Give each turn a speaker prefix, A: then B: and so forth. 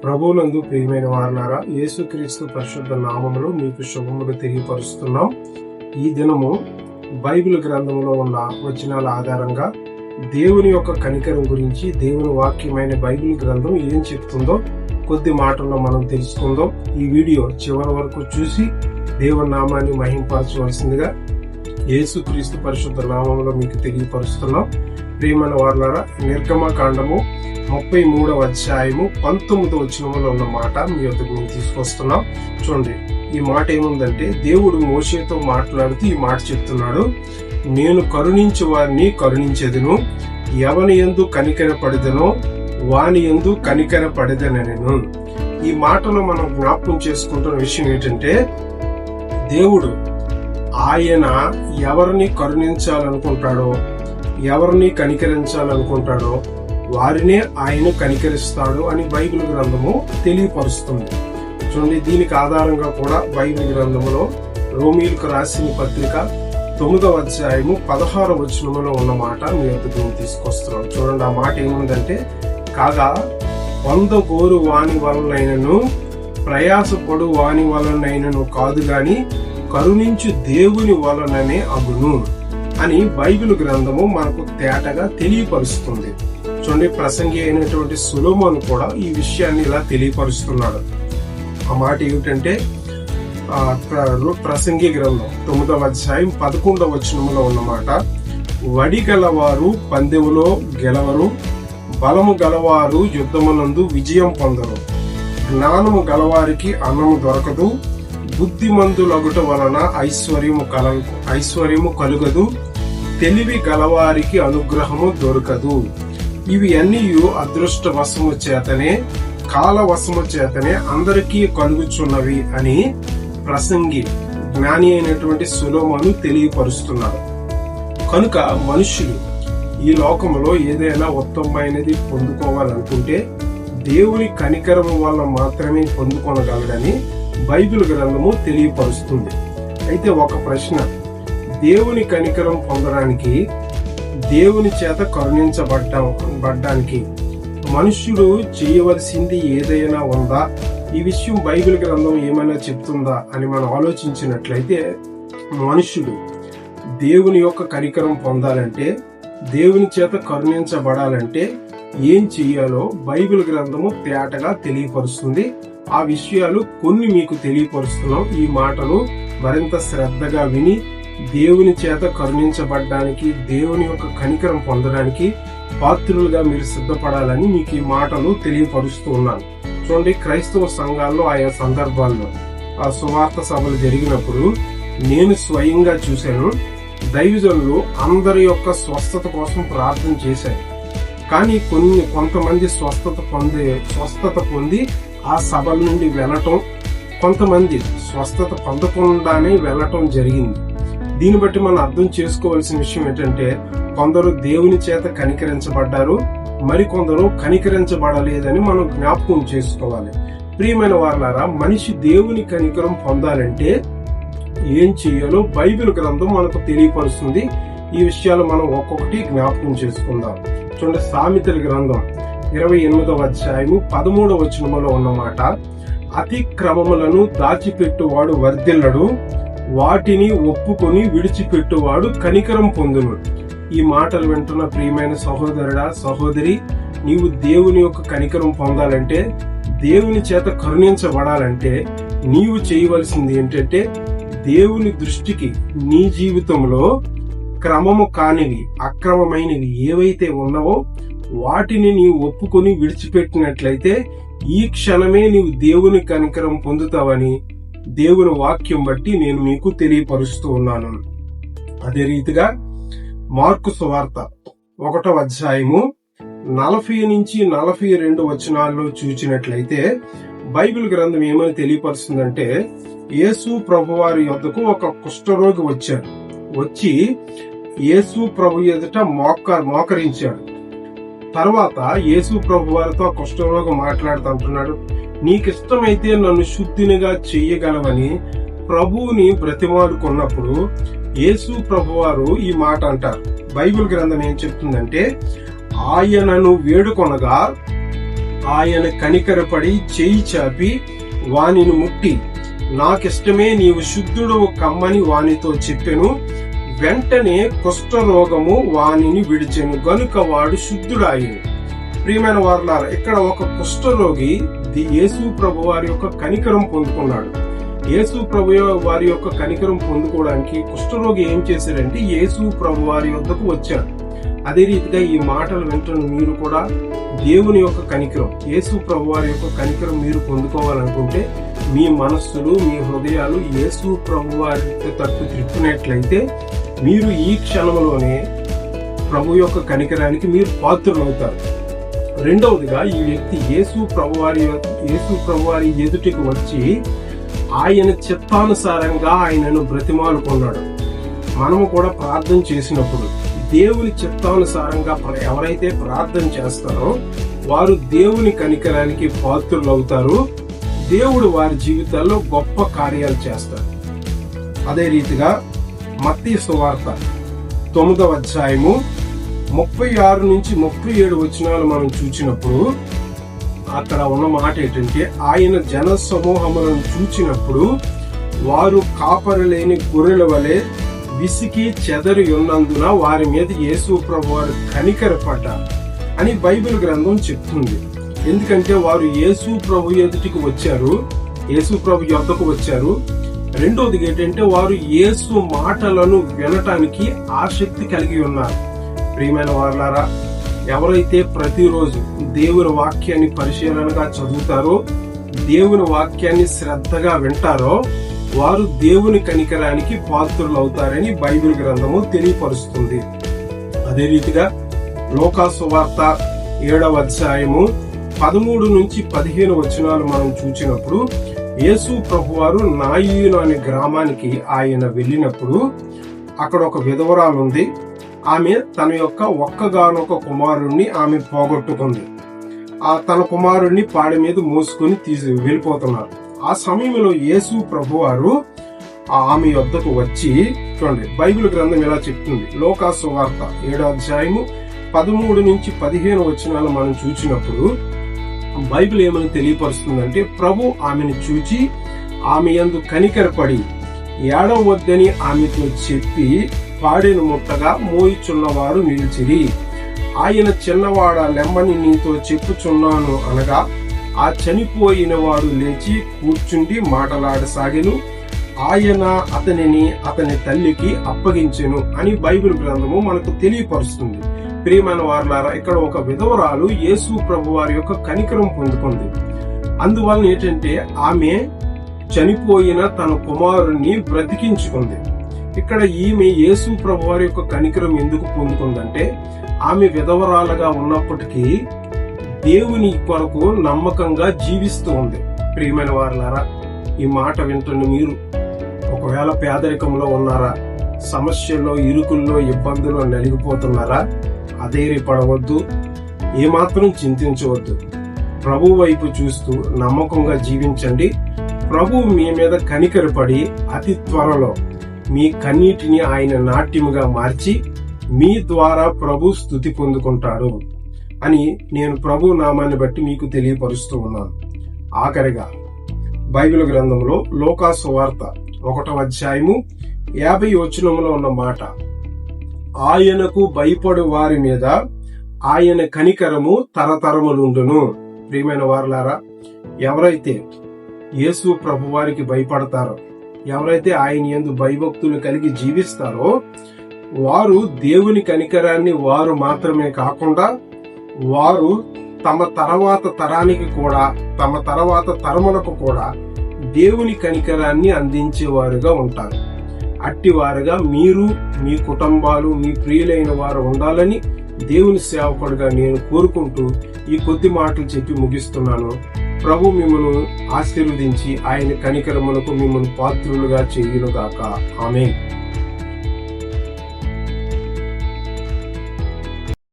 A: ప్రభువునందు ప్రియమైన వారలారా, యేసుక్రీస్తు పరిశుద్ధ నామములో మీకు శుభములు తెలియపరుస్తున్నాం. ఈ దినము బైబిల్ గ్రంథంలో ఉన్న వచనాల ఆధారంగా దేవుని యొక్క కనికరం గురించి దేవుని వాక్యమైన బైబిల్ గ్రంథం ఏం చెప్తుందో కొద్ది మాటల్లో మనం తెలుసుకుందాం. ఈ వీడియో చివరి వరకు చూసి దేవుని నామాన్ని మహింపరచవలసిందిగా యేసుక్రీస్తు పరిశుద్ధ నామంలో మీకు తెలియపరుస్తున్నాం. ప్రియమైన వారలారా, నిర్గమకాండము 33వ అధ్యాయము 19వ వచనంలో ఉన్న మాట మీ వద్దకు మేము తీసుకొస్తున్నాం. చూడండి, ఈ మాట ఏముందంటే, దేవుడు మోషేతో మాట్లాడుతూ ఈ మాట చెప్తున్నాడు. నేను కరుణించు వారిని కరుణించెదను, ఎవని యందు కనికరపడెదనో వాని యందు కనికరపడెదనెను. ఈ మాటలో మనం జ్ఞాపకం చేసుకుంటున్న విషయం ఏంటంటే, దేవుడు ఆయన ఎవరిని కరుణించాలనుకుంటాడో, ఎవరిని కనికరించాలనుకుంటాడో వారినే ఆయన కనికరిస్తాడు అని బైబిల్ గ్రంథము తెలియపరుస్తుంది. చూడండి, దీనికి ఆధారంగా కూడా బైబిల్ గ్రంథములో రోమీయులకు రాసిన పత్రిక 9వ అధ్యాయము 16వ వచనములో ఉన్న మాట మీ వద్దకు తీసుకొస్తున్నాం. చూడండి, ఆ మాట ఏముందంటే, కాగా 100 గోరు వాని వలనైనను ప్రయాసపడు వాని వలనైనను కాదు గాని కరుణించు దేవుని వలననే అగును అని బైబిల్ గ్రంథము మనకు తేటగా తెలియపరుస్తుంది. చూడండి, ప్రసంగి అయినటువంటి సొలొమోను కూడా ఈ విషయాన్ని ఇలా తెలియపరుస్తున్నాడు. ఆ మాట ఏమిటంటే, ప్రసంగి గ్రంథం 9వ అధ్యాయం 11వ వచనంలో ఉన్నమాట, వడి గలవారు పందెములో గెలవరు, బలము గలవారు యుద్ధమునందు విజయం పొందరు, జ్ఞానము గలవారికి అన్నము దొరకదు, బుద్ధిమంతులగుట వలన ఐశ్వర్యము కలుగదు, తెలివి గలవారికి అనుగ్రహము దొరకదు. ఇవి అన్నీ అదృష్ట వశము చేతనే, కాల వశము చేతనే అందరికీ కలుగుచున్నవి అని ప్రసంగి జ్ఞాని అయినటువంటి సొలొమోను తెలియపరుస్తున్నారు. కనుక మనుషులు ఈ లోకంలో ఏదైనా ఉత్తమమైనది పొందుకోవాలనుకుంటే దేవుని కనికరము వల్ల మాత్రమే పొందుకొనగలడని బైబిల్ గ్రంథము తెలియపరుస్తుంది. అయితే ఒక ప్రశ్న, దేవుని కనికరం పొందడానికి, దేవుని చేత కరుణించబడ్డానికి మనుష్యుడు చేయవలసింది ఏదైనా ఉందా? ఈ విషయం బైబిల్ గ్రంథం ఏమైనా చెప్తుందా అని మనం ఆలోచించినట్లయితే, మనుష్యుడు దేవుని యొక్క కనికరం పొందాలంటే, దేవుని చేత కరుణించబడాలంటే ఏం చెయ్యాలో బైబిల్ గ్రంథము తేటగా తెలియపరుస్తుంది. ఆ విషయాలు కొన్ని మీకు తెలియపరుస్తున్నాం. ఈ మాటలు మరింత శ్రద్ధగా విని దేవుని చేత కరుణించబడ్డానికి, దేవుని యొక్క కనికరం పొందడానికి పాత్రులుగా మీరు సిద్ధపడాలని మీకు ఈ మాటలు తెలియపరుస్తూ ఉన్నాను. చూడండి, క్రైస్తవ సంఘాల్లో ఆయా సందర్భాల్లో ఆ సువార్త సభలు జరిగినప్పుడు నేను స్వయంగా చూశాను. దైవజనులు అందరి యొక్క స్వస్థత కోసం ప్రార్థన చేశారు. కానీ కొంతమంది స్వస్థత పొంది ఆ సభల నుండి వెళ్ళటం, కొంతమంది స్వస్థత పొందకుండానే వెళ్ళటం జరిగింది. దీన్ని బట్టి మనం అర్థం చేసుకోవాల్సిన విషయం ఏంటంటే, కొందరు దేవుని చేత కనికరించబడ్డారు, మరికొందరు కనికరించబడలేదని మనం జ్ఞాపకం చేసుకోవాలి. ప్రియమైన వారలారా, మనిషి దేవుని కనికరం పొందాలంటే ఏం చేయాలో బైబిల్ గ్రంథం మనకు తెలియపరుస్తుంది. ఈ విషయాలు మనం ఒక్కొక్కటి జ్ఞాపకం చేసుకుందాం. చూడండి, సామెతల గ్రంథం 28వ అధ్యాయము 13వ వచనములో ఉన్నమాట, అతిక్రమములను దాచిపెట్టువాడు వర్ధిల్లడు, వాటిని ఒప్పుకొని విడిచిపెట్టువాడు కనికరం పొందును. ఈ మాటలు వింటున్న ప్రియమైన సహోదరుడా, సహోదరి, నీవు దేవుని యొక్క కనికరం పొందాలంటే, దేవుని చేత కరుణించబడాలంటే నీవు చేయవలసింది ఏంటంటే, దేవుని దృష్టికి నీ జీవితంలో క్రమము కానివి, అక్రమమైనవి ఏవైతే ఉన్నావో వాటిని నీవు ఒప్పుకొని విడిచిపెట్టినట్లయితే ఈ క్షణమే నీవు దేవుని కనికరం పొందుతావని దేవుని వాక్యం బట్టి నేను మీకు తెలియపరుస్తూ ఉన్నాను. అదే రీతిగా మార్కు సువార్త 1వ అధ్యాయము 40 నుంచి 42 వచనాల్లో చూచినట్లయితే బైబిల్ గ్రంథం ఏమని తెలియపరుస్తుందంటే, యేసు ప్రభువారి యొద్దకు ఒక కుష్ఠరోగి వచ్చారు. వచ్చి యేసు ప్రభు ఎదుట మోకరించాడు. తర్వాత యేసు ప్రభు వారితో కుష్ఠరోగి మాట్లాడుతుంటున్నాడు, నీకిష్టమైతే నన్ను శుద్ధినిగా చెయ్యగలవని ప్రభువుని బ్రతిమాలుకున్నప్పుడు యేసు ప్రభువారు ఈ మాట అంటారు. బైబిల్ గ్రంథం ఏం చెప్తుందంటే, ఆయనను వేడుకొనగా ఆయన కనికరపడి చేయి చాపి వానిని ముట్టి, నాకిష్టమే, నీవు శుద్ధుడు కమ్మని వానితో చెప్పెను. వెంటనే కుష్ఠరోగము వానిని విడిచెను గనుక వాడు శుద్ధుడాయెను. ప్రియమైన వారులారా, ఇక్కడ ఒక కుష్ఠరోగి యేసు ప్రభు వారి యొక్క కనికరం పొందుకున్నాడు. యేసు ప్రభు వారి యొక్క కనికరం పొందుకోవడానికి కుష్ఠరోగి ఏం చేశాడంటే యేసు ప్రభు వారి యొద్దకు వచ్చాడు. అదే రీతిగా ఈ మాటలు వింటున్న మీరు కూడా దేవుని యొక్క కనికరం, యేసు ప్రభు వారి యొక్క కనికరం మీరు పొందుకోవాలనుకుంటే మీ మనస్సులు, మీ హృదయాలు యేసు ప్రభు వారి తట్టు త్రిప్పినట్లయితే మీరు ఈ క్షణంలోనే ప్రభు యొక్క కనికరానికి మీరు పాత్రులవుతారు. రెండవదిగా, ఈ వ్యక్తి యేసు ప్రభు వారి ఎదుటికి వచ్చి ఆయన చిత్తానుసారంగా ఆయనను బ్రతిమాలుకున్నాడు. మనము కూడా ప్రార్థన చేసినప్పుడు దేవుని చిత్తానుసారంగా ఎవరైతే ప్రార్థన చేస్తారో వారు దేవుని కనికరానికి పాత్రులవుతారు. దేవుడు వారి జీవితాల్లో గొప్ప కార్యాలు చేస్తారు. అదే రీతిగా మత్తయి సువార్త 9వ అధ్యాయము 36 నుంచి 37 వచనాలు మనం చూచినప్పుడు అక్కడ ఉన్న మాట ఏంటంటే, ఆయన జన సమూహములను చూచినప్పుడు వారు కాపరి లేని గొర్రెల వలె విసికి చెదరి ఉన్నందున వారి మీద యేసు ప్రభు వారు కనికరపడ్డారు అని బైబిల్ గ్రంథం చెప్తుంది. ఎందుకంటే వారు యేసు ప్రభు ఎదుటికి వచ్చారు, యేసు ప్రభు యొద్దకు వచ్చారు. రెండోది ఏంటంటే వారు యేసు మాటలను వినటానికి ఆసక్తి కలిగి ఉన్నారు. ప్రియమైన వారులారా, ఎవరైతే ప్రతిరోజు దేవుని వాక్యాన్ని పరిశీలనగా చదువుతారో, దేవుని వాక్యాన్ని శ్రద్ధగా వింటారో వారు దేవుని కనికరానికి పాత్రులు అవుతారని బైబిల్ గ్రంథము తెలియపరుస్తుంది. అదే రీతిగా లూకా సువార్త 7వ అధ్యాయము 13 నుంచి 15 వచనాలు మనం చూచినప్పుడు యేసు ప్రభువారు నాయీను అనే గ్రామానికి ఆయన వెళ్ళినప్పుడు అక్కడ ఒక విధవరాలు ఉంది. ఆమె తన యొక్క ఒక్కగానొక కుమారుణ్ణి ఆమె పోగొట్టుకుంది. తన కుమారుణ్ణి పాడి మీద మోసుకొని వెళ్ళిపోతున్నారు. ఆ సమయంలో యేసు ప్రభువారు ఆమె యొద్దకు వచ్చి, చూడండి బైబిల్ గ్రంథం ఇలా చెప్తుంది. లూకా సువార్త 7వ అధ్యాయము 13 నుంచి 15 వచనాలు మనం చూసినప్పుడు బైబిల్ ఏమని తెలియపరుస్తుందంటే, ప్రభు ఆమెను చూచి ఆమె యందు కనికరపడి ఏడవద్దని ఆమెతో చెప్పి పాడెను ముట్టగా మోయిచున్నవారు నిలిచిరి. ఆయన చిన్నవాడ లెమ్మని నీతో చెప్పుచున్నాను అనగా ఆ చనిపోయిన వాడు లేచి కూర్చుండి మాటలాడసాగెను. ఆయన అతనిని అతని తల్లికి అప్పగించెను అని బైబిల్ గ్రంథము మనకు తెలియపరుస్తుంది. ప్రియమైన వారులారా, ఇక్కడ ఒక విధవరాలు యేసు ప్రభు వారి యొక్క కనికరం పొందుకుంది. అందువలన ఏంటంటే ఆమె చనిపోయిన తన కుమారుణ్ణి బ్రతికించుకుంది. ఇక్కడ ఈమె యేసు ప్రభు వారి యొక్క కనికరం ఎందుకు పొందుకుందంటే, ఆమె విధవరాలుగా ఉన్నప్పటికీ దేవుని కొరకు నమ్మకంగా జీవిస్తూ ఉంది. ప్రియమైన వారులారా, ఈ మాట వింటున్న మీరు ఒకవేళ పేదరికంలో ఉన్నారా, సమస్యల్లో, ఇరుకుల్లో, ఇబ్బందుల్లో నలిగిపోతున్నారా, అధైర్యపడవద్దు, ఏమాత్రం చింతించవద్దు. ప్రభు వైపు చూస్తూ నమ్మకంగా జీవించండి. ప్రభు మీ మీద కనికరపడి అతి త్వరలో మీ కన్నీటిని ఆయన నాట్యముగా మార్చి మీ ద్వారా ప్రభు స్తుతి పొందుకుంటాడు అని నేను ప్రభు నామాన్ని బట్టి మీకు తెలియపరుస్తూ ఉన్నాను. ఆఖరిగా బైబిల్ గ్రంథంలో లూకా సువార్త 1వ అధ్యాయము 50 వచనంలో ఉన్న మాట, ఆయనకు భయపడు వారి మీద ఆయన కనికరము తరతరములుండును. ప్రియమైన వారులారా, ఎవరైతే యేసు ప్రభు వారికి భయపడతారో, ఎవరైతే ఆయన యందు భయభక్తులు కలిగి జీవిస్తారో వారు దేవుని కనికరాన్ని వారు మాత్రమే కాకుండా వారు తమ తర్వాత తరానికి కూడా, తమ తర్వాత తరములకు కూడా దేవుని కనికరాన్ని అందించేవారుగా ఉంటారు. అట్టివారుగా మీరు, మీ కుటుంబాలు, మీ ప్రియులైన వారు ఉండాలని దేవుని సేవకుడుగా నేను కోరుకుంటూ ఈ కొద్ది మాటలు చెప్పి ముగిస్తున్నాను. ప్రభు మిమ్మల్ని ఆశీర్వదించి ఆయన కనికరములకు మిమ్మల్ని పాత్రులుగా చేయునుగాక. ఆమేన్.